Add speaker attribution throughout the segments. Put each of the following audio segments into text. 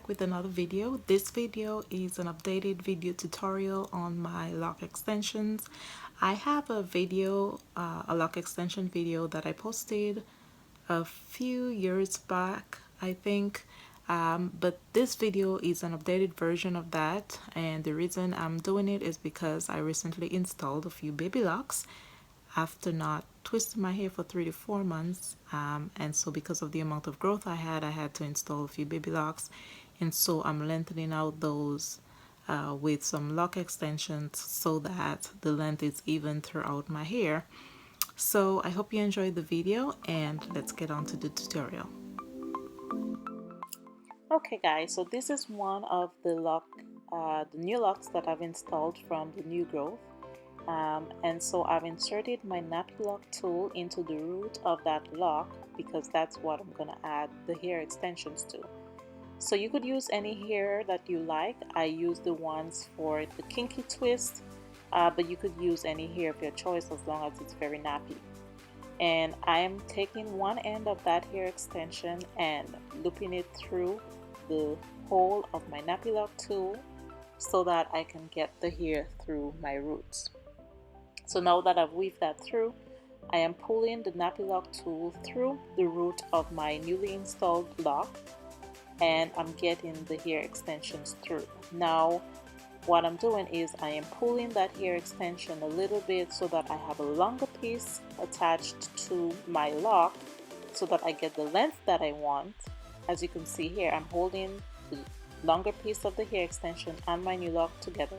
Speaker 1: with another video. This video is an updated video tutorial on my lock extensions. I have a video, a lock extension video that I posted a few years back, I think. But this video is an updated version of that, and the reason I'm doing it is because I recently installed a few baby locks after not twisting my hair for 3 to 4 months, and so because of the amount of growth I had to install a few baby locks, and so I'm lengthening out those with some lock extensions so that the length is even throughout my hair. So I hope you enjoyed the video, and let's get on to the tutorial. Okay guys, so this is one of the new locks that I've installed from the new growth. And so I've inserted my nappy lock tool into the root of that lock because that's what I'm gonna add the hair extensions to. So you could use any hair that you like. I use the ones for the kinky twist, but you could use any hair of your choice as long as it's very nappy. And I am taking one end of that hair extension and looping it through the hole of my nappy lock tool so that I can get the hair through my roots. So now that I've weaved that through, I am pulling the nappy lock tool through the root of my newly installed lock, and I'm getting the hair extensions through. Now what I'm doing is I am pulling that hair extension a little bit so that I have a longer piece attached to my lock so that I get the length that I want. As you can see here, I'm holding the longer piece of the hair extension and my new lock together,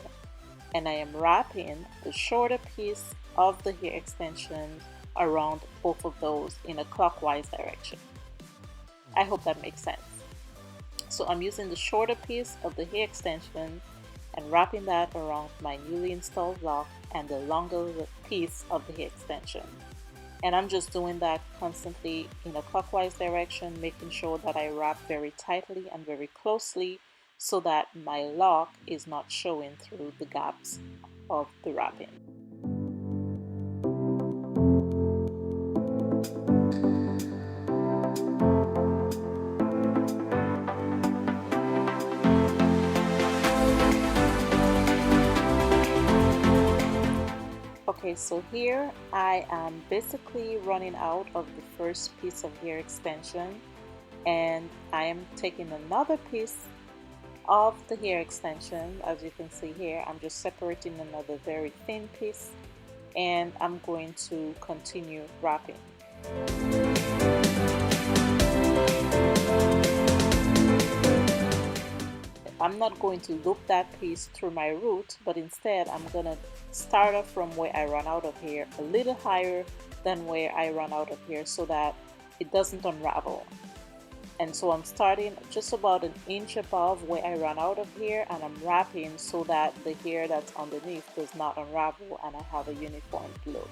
Speaker 1: and I am wrapping the shorter piece of the hair extension around both of those in a clockwise direction. I hope that makes sense. So I'm using the shorter piece of the hair extension and wrapping that around my newly installed lock and the longer piece of the hair extension. And I'm just doing that constantly in a clockwise direction, making sure that I wrap very tightly and very closely so that my lock is not showing through the gaps of the wrapping. Okay, so here I am basically running out of the first piece of hair extension, and I am taking another piece of the hair extension. As you can see here, I'm just separating another very thin piece, and I'm going to continue wrapping. I'm not going to loop that piece through my root, but instead I'm gonna start off from where I run out of hair a little higher than where I run out of hair so that it doesn't unravel. And so I'm starting just about an inch above where I run out of hair, and I'm wrapping so that the hair that's underneath does not unravel and I have a uniform look.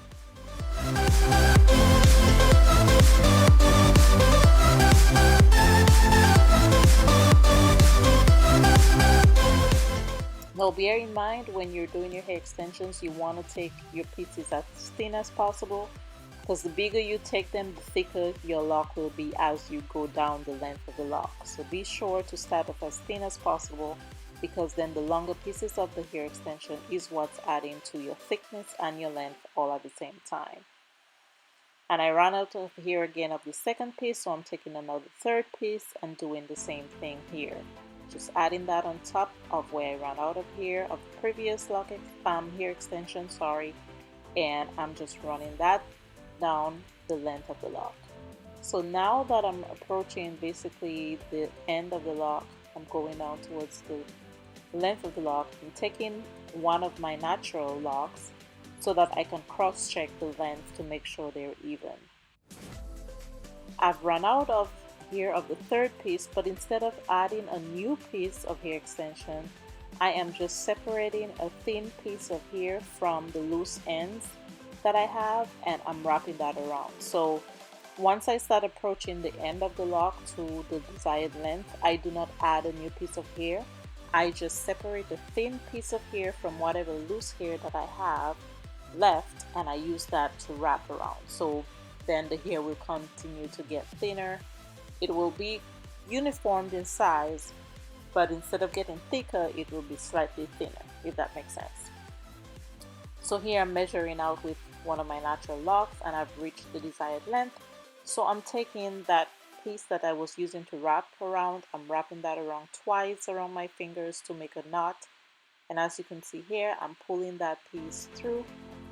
Speaker 1: Now bear in mind, when you're doing your hair extensions, you want to take your pieces as thin as possible, because the bigger you take them, the thicker your lock will be as you go down the length of the lock. So be sure to start off as thin as possible, because then the longer pieces of the hair extension is what's adding to your thickness and your length all at the same time. And I ran out of hair again of the second piece, so I'm taking another third piece and doing the same thing here. Just adding that on top of where I ran out of hair of the previous lock hair extension, and I'm just running that down the length of the lock. So now that I'm approaching basically the end of the lock, I'm going down towards the length of the lock. I'm taking one of my natural locks so that I can cross-check the length to make sure they're even. I've run out of hair of the third piece, but instead of adding a new piece of hair extension, I am just separating a thin piece of hair from the loose ends that I have, and I'm wrapping that around. So once I start approaching the end of the lock to the desired length, I do not add a new piece of hair. I just separate the thin piece of hair from whatever loose hair that I have left, and I use that to wrap around. So then the hair will continue to get thinner. It will be uniformed in size, but instead of getting thicker, it will be slightly thinner, if that makes sense. So here I'm measuring out with one of my natural locks, and I've reached the desired length. So I'm taking that piece that I was using to wrap around, I'm wrapping that around twice around my fingers to make a knot. And as you can see here, I'm pulling that piece through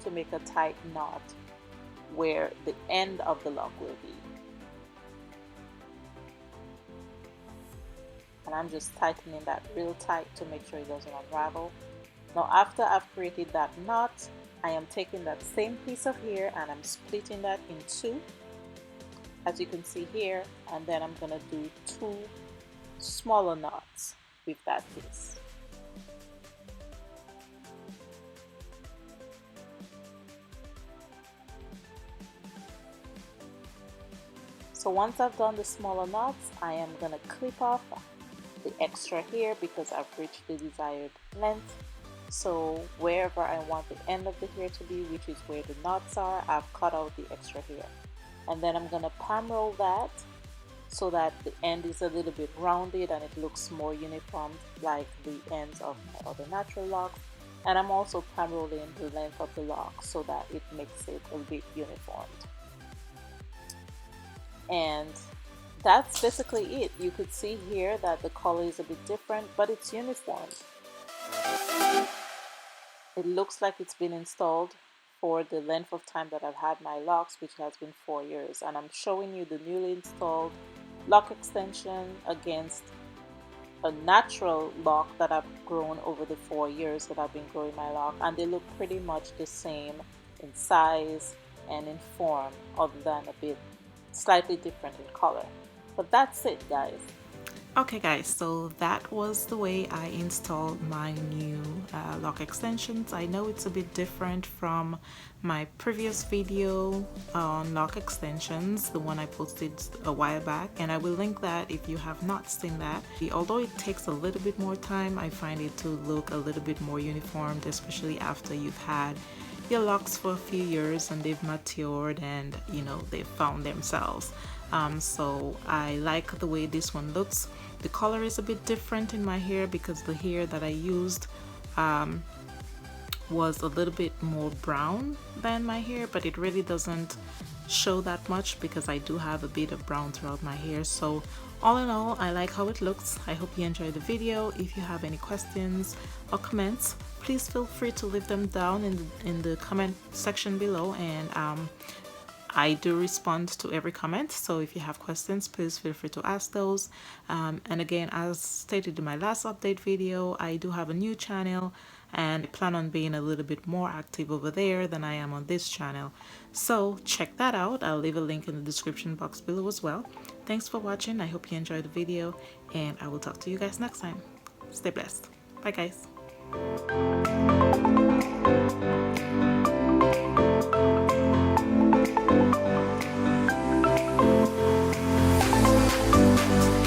Speaker 1: to make a tight knot where the end of the lock will be. And I'm just tightening that real tight to make sure it doesn't unravel. Now after I've created that knot, I am taking that same piece of hair and I'm splitting that in two, as you can see here, and then I'm gonna do two smaller knots with that piece. So once I've done the smaller knots, I am gonna clip off the extra hair because I've reached the desired length. So wherever I want the end of the hair to be, which is where the knots are, I've cut out the extra hair. And then I'm gonna palm roll that so that the end is a little bit rounded and it looks more uniform like the ends of my other natural locks. And I'm also palm rolling the length of the lock so that it makes it a bit uniformed. And that's basically it. You could see here that the color is a bit different, but it's uniform. It looks like it's been installed for the length of time that I've had my locks, which has been 4 years. And I'm showing you the newly installed lock extension against a natural lock that I've grown over the 4 years that I've been growing my lock, and they look pretty much the same in size and in form, other than a bit slightly different in color. But that's it, guys. Okay guys, so that was the way I installed my new lock extensions. I know it's a bit different from my previous video on lock extensions, the one I posted a while back, and I will link that if you have not seen that. Although it takes a little bit more time, I find it to look a little bit more uniformed, especially after you've had your locks for a few years and they've matured and you know they've found themselves. So I like the way this one looks. The color is a bit different in my hair because the hair that I used was a little bit more brown than my hair, but it really doesn't show that much because I do have a bit of brown throughout my hair. So all in all, I like how it looks. I hope you enjoyed the video. If you have any questions or comments, please feel free to leave them down in the comment section below, and I do respond to every comment, so if you have questions, please feel free to ask those. And again, as stated in my last update video, I do have a new channel and I plan on being a little bit more active over there than I am on this channel. So check that out. I'll leave a link in the description box below as well. Thanks for watching. I hope you enjoyed the video and I will talk to you guys next time. Stay blessed. Bye guys.